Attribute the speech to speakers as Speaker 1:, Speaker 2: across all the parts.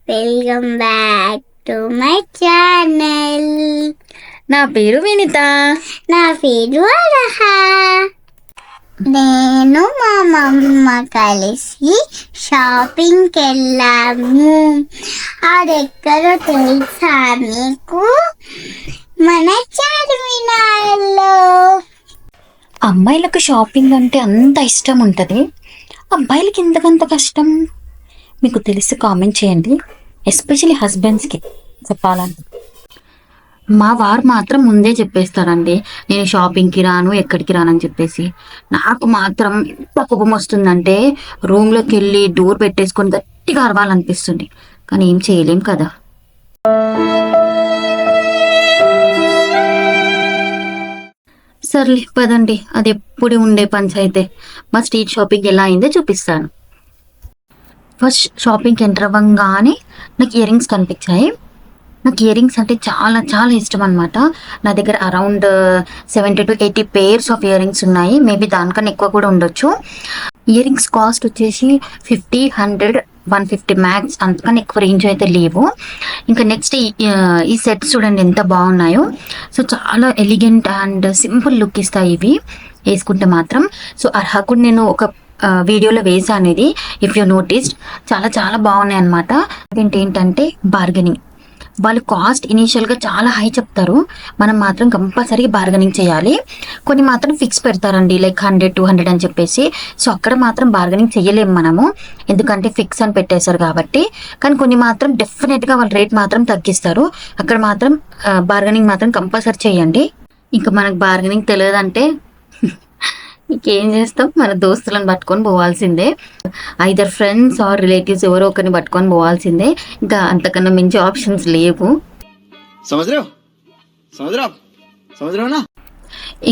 Speaker 1: Welcome back to my channel.
Speaker 2: నా పేరు వినిత.
Speaker 1: నా పేరు అరహ. నేను మా మమ్మ కలిసి షాపింగ్కి వెళ్ళాము. అదెక్కడో తెలుసా మీకు? మన చార్మినార్లో.
Speaker 2: అమ్మాయిలకు షాపింగ్ అంటే అంత ఇష్టం ఉంటుంది, అబ్బాయిలకి ఎందుకంత కష్టం మీకు తెలిసి కామెంట్ చేయండి. ఎస్పెషలీ హస్బెండ్స్కి చెప్పాలంటే మా వారు మాత్రం ముందే చెప్పేస్తారండి, నేను షాపింగ్కి రాను, ఎక్కడికి రానని చెప్పేసి. నాకు మాత్రం ఎంత కోపం వస్తుందంటే రూమ్లోకి వెళ్ళి డోర్ పెట్టేసుకొని గట్టిగా అరవాలనిపిస్తుంది, కానీ ఏం చేయలేం కదా. సర్లే పదండి, అది ఎప్పుడు ఉండే పంచాయితే. మా స్ట్రీట్ షాపింగ్ ఎలా అయిందో చూపిస్తాను. ఫస్ట్ షాపింగ్కి ఎంటర్ అవ్వగానే నాకు ఇయర్ రింగ్స్ కనిపించాయి. నాకు ఇయర్ రింగ్స్ అంటే చాలా చాలా ఇష్టం అనమాట. నా దగ్గర around 70 to 80 pairs of ear rings ఉన్నాయి. మేబీ దానికన్నా ఎక్కువ కూడా ఉండొచ్చు. ఇయర్ రింగ్స్ కాస్ట్ వచ్చేసి 50, 100, 150 మ్యాక్స్, అంతకన్నా ఎక్కువ రేంజ్ అయితే లేవు. ఇంకా నెక్స్ట్ ఈ సెట్స్ చూడండి ఎంత బాగున్నాయో. సో చాలా ఎలిగెంట్ అండ్ సింపుల్ లుక్ ఇస్తాయి ఇవి వేసుకుంటే మాత్రం. సో అర్హా కూడా నేను ఒక వీడియోలో వేసాను ఇది, ఇఫ్ యూ నోటీస్డ్. చాలా చాలా బాగున్నాయి అనమాట. ఏంటంటే బార్గెనింగ్. వాళ్ళు కాస్ట్ ఇనీషియల్గా చాలా హై చెప్తారు, మనం మాత్రం కంపల్సరీగా బార్గెనింగ్ చేయాలి. కొన్ని మాత్రం ఫిక్స్ పెడతారండి, లైక్ 100, 200 అని చెప్పేసి. సో అక్కడ మాత్రం బార్గెనింగ్ చేయలేము మనము, ఎందుకంటే ఫిక్స్ అని పెట్టేశారు కాబట్టి. కానీ కొన్ని మాత్రం డెఫినెట్గా వాళ్ళ రేట్ మాత్రం తగ్గిస్తారు, అక్కడ మాత్రం బార్గెనింగ్ మాత్రం కంపల్సరీ చేయండి. ఇంకా మనకు బార్గెనింగ్ తెలియదంటే ఇంకేం చేస్తాం, మన దోస్తులను పట్టుకొని పోవాల్సిందే. ఐదర్ ఫ్రెండ్స్ ఆర్ రిలేటివ్స్ ఎవరో ఒకరిని పట్టుకొని పోవాల్సిందే, ఇంకా అంతకన్నా మించి ఆప్షన్స్ లేవు.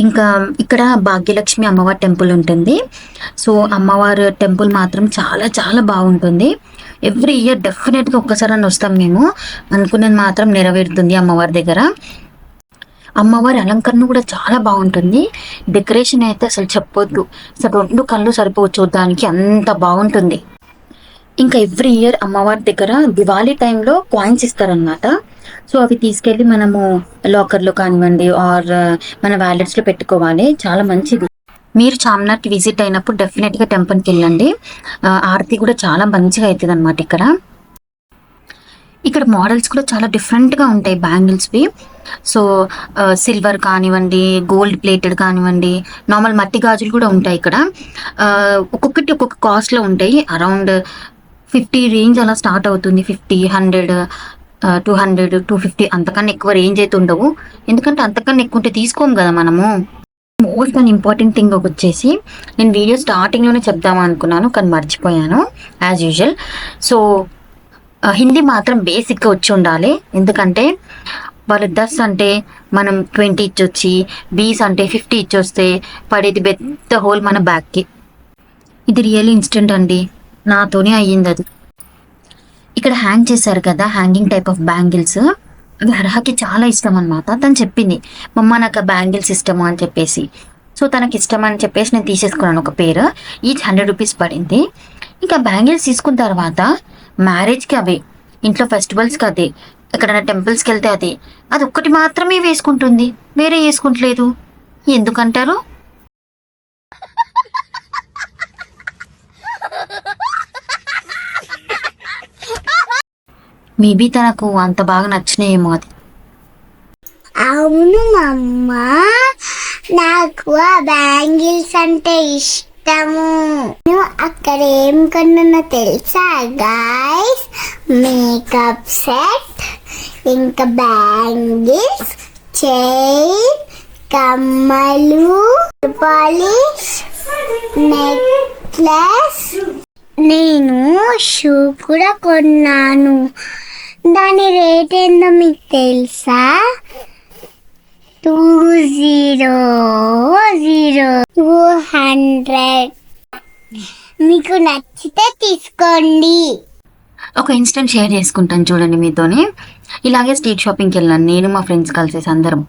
Speaker 2: ఇంకా ఇక్కడ భాగ్యలక్ష్మి అమ్మవారి టెంపుల్ ఉంటుంది. సో అమ్మవారి టెంపుల్ మాత్రం చాలా చాలా బాగుంటుంది. ఎవ్రీ ఇయర్ డెఫినెట్గా ఒక్కసారి వస్తాం మేము. అనుకునేది మాత్రం నెరవేరుతుంది అమ్మవారి దగ్గర. అమ్మవారి అలంకరణ కూడా చాలా బాగుంటుంది. డెకరేషన్ అయితే అసలు చెప్పొద్దు, అసలు 2 కళ్ళు సరిపోవు చూడడానికి, అంత బాగుంటుంది. ఇంకా ఎవ్రీ ఇయర్ అమ్మవారి దగ్గర దివాళీ టైంలో కాయిన్స్ ఇస్తారనమాట. సో అవి తీసుకెళ్ళి మనము లాకర్లో కానివ్వండి ఆర్ మన వ్యాలెట్స్లో పెట్టుకోవాలి, చాలా మంచిది. మీరు చార్మినార్కి విజిట్ అయినప్పుడు డెఫినెట్గా టెంపుల్కి వెళ్ళండి. ఆరతి కూడా చాలా మంచిగా అవుతుంది అనమాట ఇక్కడ మోడల్స్ కూడా చాలా డిఫరెంట్గా ఉంటాయి బ్యాంగిల్స్వి. సో సిల్వర్ కానివ్వండి, గోల్డ్ ప్లేటెడ్ కానివ్వండి, నార్మల్ మట్టి గాజులు కూడా ఉంటాయి ఇక్కడ. ఒక్కొక్కటి ఒక్కొక్క కాస్ట్లో ఉంటాయి. అరౌండ్ 50 రేంజ్ అలా స్టార్ట్ అవుతుంది. 50, 100, 200, 250, అంతకన్నా ఎక్కువ రేంజ్ అయితే ఉండవు, ఎందుకంటే అంతకన్నా ఎక్కువ ఉంటే తీసుకోము కదా మనము. మోస్ట్ అండ్ ఇంపార్టెంట్ థింగ్ వచ్చేసి, నేను వీడియో స్టార్టింగ్లోనే చెప్దామని అనుకున్నాను కానీ మర్చిపోయాను యాజ్ యూజువల్. సో హిందీ మాత్రం బేసిక్గా వచ్చి ఉండాలి, ఎందుకంటే వాళ్ళు 10 అంటే మనం 20 ఇచ్చొచ్చి, 20 అంటే 50 ఇచ్చొస్తే పడేది పెద్ద హోల్ మన బ్యాగ్కి. ఇది రియల్ ఇన్స్టెంట్ అండి, నాతోనే అయ్యింది అది. ఇక్కడ హ్యాంగ్ చేశారు కదా హ్యాంగింగ్ టైప్ ఆఫ్ బ్యాంగిల్స్, అవి అర్హకి చాలా ఇష్టం అనమాట. తను చెప్పింది, మమ్మ నాకు ఆ బ్యాంగిల్స్ ఇష్టము అని చెప్పేసి. సో తనకి ఇష్టం అని చెప్పేసి నేను తీసేసుకున్నాను ఒక పేరు. ఈచ్ 100 రూపీస్ పడింది. ఇంకా బ్యాంగిల్స్ తీసుకున్న తర్వాత మ్యారేజ్కి అవే, ఇంట్లో ఫెస్టివల్స్కి అదే, ఎక్కడైనా టెంపుల్స్కి వెళ్తే అదే. అది ఒక్కటి మాత్రమే వేసుకుంటుంది, వేరే వేసుకుంటలేదు. ఎందుకంటారు? మేబీ తనకు అంత బాగా నచ్చినాయేమో అది.
Speaker 1: అవును మమ్మ, నాకు ఆ బ్యాంగిల్స్ అంటే ఇష్టము. అక్కడ ఏం కొన్నా తెలుసా గాయ్స్? మేకప్ సెట్, ఇంకా బ్యాంగిల్స్, చైన్, కమ్మలు, పాలిష్, నెక్లెస్. నేను షూ కూడా కొన్నాను. దాని రేట్ ఏందో మీకు తెలుసా? 200. మీకు నచ్చితే తీసుకోండి.
Speaker 2: ఒక ఇన్స్టెంట్ షేర్ చేసుకుంటాను చూడండి మీతోని. ఇలాగే స్ట్రీట్ షాపింగ్కి వెళ్ళాను నేను మా ఫ్రెండ్స్ కలిసేసి అందరం.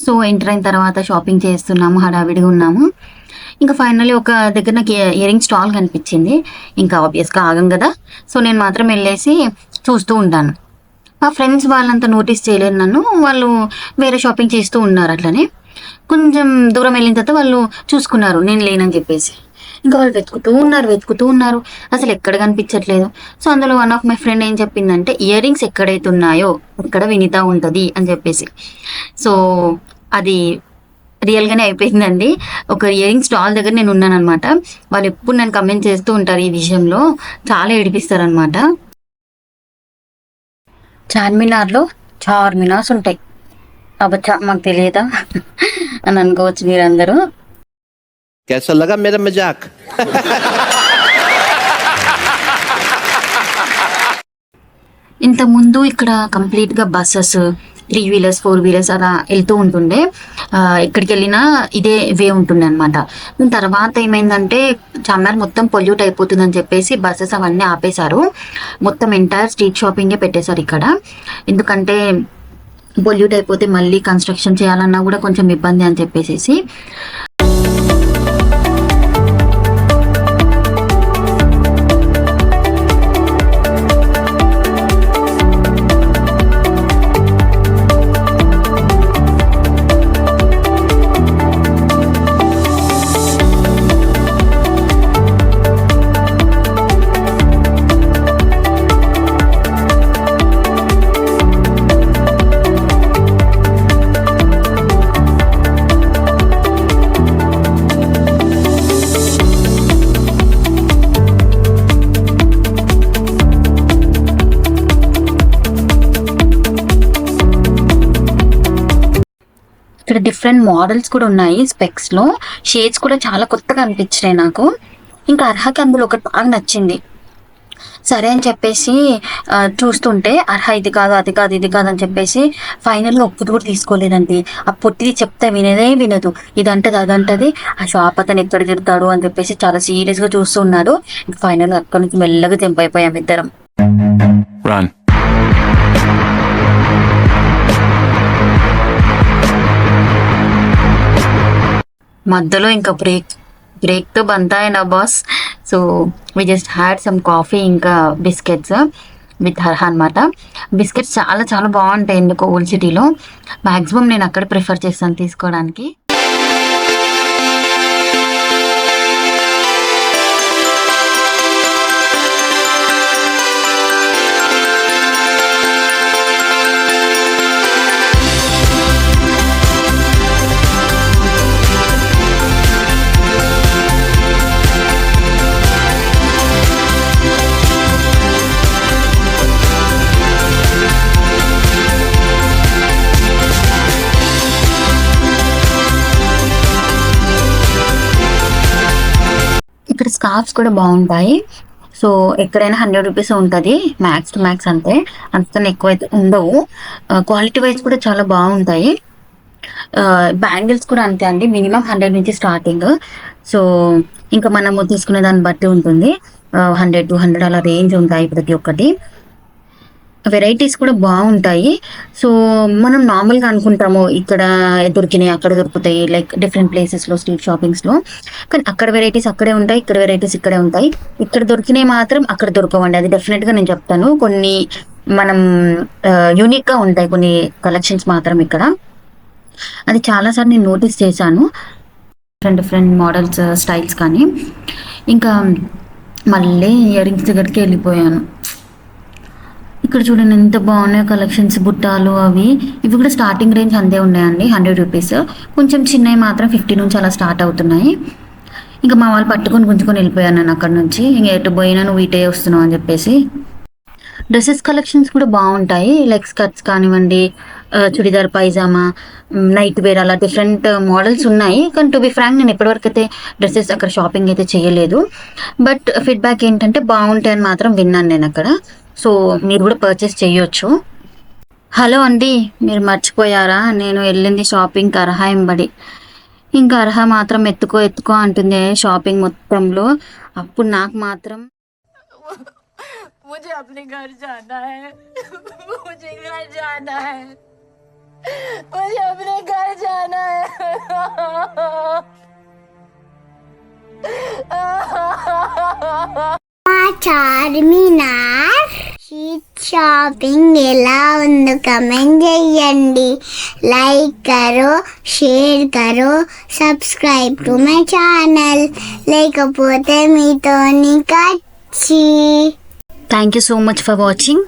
Speaker 2: సో ఎంటర్ అయిన తర్వాత షాపింగ్ చేస్తున్నాము, హడావిడిగా ఉన్నాము. ఇంకా ఫైనల్లీ ఒక దగ్గర నాకు ఇయర్ రింగ్ స్టాల్ కనిపించింది. ఇంకా ఆబ్వియస్గా ఆగం కదా. సో నేను మాత్రం వెళ్ళేసి చూస్తూ ఉంటాను. మా ఫ్రెండ్స్ వాళ్ళంతా నోటీస్ చేయలేరు నన్ను, వాళ్ళు వేరే షాపింగ్ చేస్తూ ఉన్నారు. అట్లనే కొంచెం దూరం వెళ్ళిన తర్వాత వాళ్ళు చూసుకున్నారు నేను లేనని చెప్పేసి. ఇంకా వాళ్ళు వెతుకుతూ ఉన్నారు, అసలు ఎక్కడ కనిపించట్లేదు. సో అందులో వన్ ఆఫ్ మై ఫ్రెండ్ ఏం చెప్పిందంటే, ఇయర్ రింగ్స్ ఎక్కడైతే ఉన్నాయో అక్కడ వినిత ఉంటుంది అని చెప్పేసి. సో అది రియల్గానే అయిపోయిందండి. ఒక ఇయర్ రింగ్ స్టాల్ దగ్గర నేను ఉన్నాను అనమాట. వాళ్ళు ఎప్పుడు నన్ను కమెంట్ చేస్తూ ఉంటారు ఈ విషయంలో, చాలా ఏడిపిస్తారు అనమాట. చార్మినార్లో చార్మినార్స్ ఉంటాయి. అబ్బా మాకు తెలియదా అని అనుకోవచ్చు మీరందరూ.
Speaker 3: कैसा लगा मेरा मजाक?
Speaker 2: ఇంతకుముందు ఇక్కడ కంప్లీట్గా బస్సెస్, 3 వీలర్స్ 4 వీలర్స్ అలా వెళ్తూ ఉంటుండే. ఎక్కడికి వెళ్ళినా ఇదే వే ఉంటుండే అనమాట. తర్వాత ఏమైందంటే చార్మినార్ మొత్తం పొల్యూట్ అయిపోతుందని చెప్పేసి బస్సెస్ అవన్నీ ఆపేశారు. మొత్తం ఎంటైర్ స్ట్రీట్ షాపింగే పెట్టేశారు ఇక్కడ. ఎందుకంటే పొల్యూట్ అయిపోతే మళ్ళీ కన్స్ట్రక్షన్ చేయాలన్నా కూడా కొంచెం ఇబ్బంది అని చెప్పేసి. ఇక్కడ డిఫరెంట్ మోడల్స్ కూడా ఉన్నాయి. స్పెక్స్లో షేడ్స్ కూడా చాలా కొత్తగా అనిపించినాయి నాకు. ఇంకా అర్హకి అందులో ఒకటి బాగా నచ్చింది. సరే అని చెప్పేసి చూస్తుంటే అర్హ ఇది కాదు అది కాదు ఇది కాదు అని చెప్పేసి ఫైనల్గా ఒక్కటి కూడా తీసుకోలేదండి. ఆ పొట్టిది చెప్తే వినదు, ఇదంటది అదంటది. ఆ షాప్ అతను ఎక్కడ తిడతాడు అని చెప్పేసి చాలా సీరియస్గా చూస్తున్నాడు. ఫైనల్గా అక్కడి నుంచి మెల్లగా తెంపైపోయాం ఇద్దరం. మధ్యలో ఇంకా బ్రేక్తో బంతాయి నా boss. So we just had some coffee ఇంకా బిస్కెట్స్ విత్ హర్హ అనమాట. బిస్కెట్స్ చాలా చాలా బాగుంటాయి ఎందుకో ఓల్డ్ సిటీలో. మ్యాక్సిమం నేను అక్కడ ప్రిఫర్ చేస్తాను తీసుకోవడానికి. ఇక్కడ స్కార్ఫ్స్ కూడా బాగుంటాయి. సో ఎక్కడైనా 100 రూపీస్ ఉంటుంది మ్యాక్స్ టు మ్యాక్స్, అంతే, అంతకన్నా ఎక్కువ అయితే ఉండవు. క్వాలిటీ వైజ్ కూడా చాలా బాగుంటాయి. బ్యాంగిల్స్ కూడా అంతే అండి, మినిమం 100 నుంచి స్టార్టింగ్. సో ఇంకా మనము తీసుకునే దాన్ని బట్టి ఉంటుంది. 100 to 100 అలా రేంజ్ ఉంటాయి ప్రతి ఒక్కటి. వెరైటీస్ కూడా బాగుంటాయి. సో మనం నార్మల్గా అనుకుంటాము ఇక్కడ దొరికినాయి అక్కడ దొరుకుతాయి, లైక్ డిఫరెంట్ ప్లేసెస్లో స్ట్రీట్ షాపింగ్స్లో. కానీ అక్కడ వెరైటీస్ అక్కడే ఉంటాయి, ఇక్కడ వెరైటీస్ ఇక్కడే ఉంటాయి. ఇక్కడ దొరికినాయి మాత్రం అక్కడ దొరకవండి, అది డెఫినెట్గా నేను చెప్తాను. కొన్ని మనం యూనిక్గా ఉంటాయి కొన్ని కలెక్షన్స్ మాత్రం ఇక్కడ. అది చాలాసార్లు నేను నోటీస్ చేశాను, డిఫరెంట్ మోడల్స్ స్టైల్స్. కానీ ఇంకా మళ్ళీ ఇయర్ రింగ్స్ దగ్గరికి వెళ్ళిపోయాను. ఇక్కడ చూడండి ఎంత బాగున్నాయి కలెక్షన్స్, బుట్టాలు అవి. ఇవి కూడా స్టార్టింగ్ రేంజ్ అంతే ఉన్నాయండి, 100 రూపీస్. కొంచెం చిన్నవి మాత్రం 50 నుంచి అలా స్టార్ట్ అవుతున్నాయి. ఇంకా మా వాళ్ళు పట్టుకొని గుంజుకొని వెళ్ళిపోయాను నేను అక్కడ నుంచి. ఇంకా ఎటు పోయినా నువ్వు ఇటే వస్తున్నావు అని చెప్పేసి. డ్రెస్సెస్ కలెక్షన్స్ కూడా బాగుంటాయి, లైక్ స్కర్ట్స్ కానివ్వండి, చుడిదార్ పైజామా, నైట్ వేర్, అలా డిఫరెంట్ మోడల్స్ ఉన్నాయి. కానీ టు బి ఫ్రాంక్ నేను ఎప్పటివరకు అయితే డ్రెస్సెస్ అక్కడ షాపింగ్ అయితే చేయలేదు. బట్ ఫీడ్బ్యాక్ ఏంటంటే బాగుంటాయని మాత్రం విన్నాను నేను అక్కడ. సో మీరు కూడా పర్చేస్ చేయొచ్చు. హలో అండి, మీరు మర్చిపోయారా, నేను వెళ్ళింది షాపింగ్కి అర్హ ఎంబడి. ఇంకా అర్హ మాత్రం ఎత్తుకో అంటుంది షాపింగ్ మొత్తంలో. అప్పుడు నాకు మాత్రం
Speaker 4: मुझे अपने घर जाना है, मुझे घर जाना है, मुझे अपने घर जाना है.
Speaker 1: మా చార్మినార్ షీట్ షాపింగ్ ఎలా ఉందో కమెంట్ చేయండి. లైక్ కరో, షేర్ కరో, సబ్స్క్రైబ్ టు మై ఛానల్. లేకపోతే మీతోని కచ్చి.
Speaker 2: Thank you so much for watching.